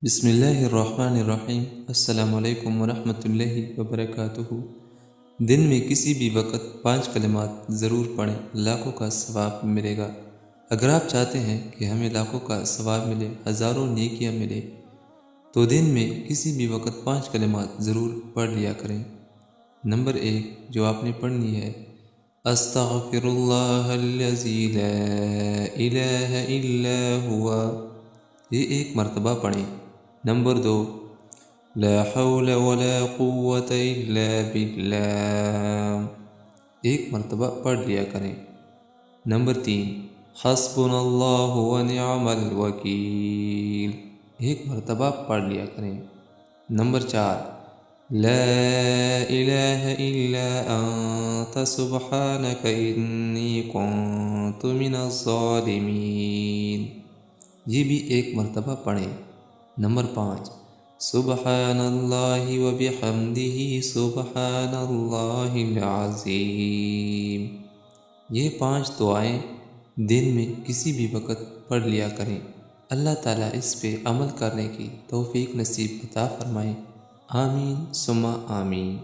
بسم اللہ الرحمن الرحیم۔ السلام علیکم ورحمۃ اللہ وبرکاتہ۔ دن میں کسی بھی وقت 5 کلمات ضرور پڑھیں، لاکھوں کا ثواب ملے گا۔ اگر آپ چاہتے ہیں کہ ہمیں لاکھوں کا ثواب ملے، ہزاروں نیکیاں ملے، تو دن میں کسی بھی وقت 5 کلمات ضرور پڑھ لیا کریں۔ نمبر 1 جو آپ نے پڑھنی ہے، استغفر اللہ الذی لا الہ الا ہوا، یہ 1 مرتبہ پڑھیں۔ نمبر 2 لا حول ولا قوة الا باللہ، 1 مرتبہ پڑھ لیا کریں۔ نمبر 3 حسبنا اللہ ونعم الوکیل، 1 مرتبہ پڑھ لیا کریں۔ نمبر 4 لا الہ الا انت سبحانک انی کنت من الظالمین، یہ بھی 1 مرتبہ پڑھیں۔ نمبر 5 سبحان اللہ وبحمدہ سبحان اللہ العظیم، یہ 5 دعائیں دن میں کسی بھی وقت پڑھ لیا کریں۔ اللہ تعالیٰ اس پہ عمل کرنے کی توفیق نصیب عطا فرمائیں۔ آمین ثم آمین۔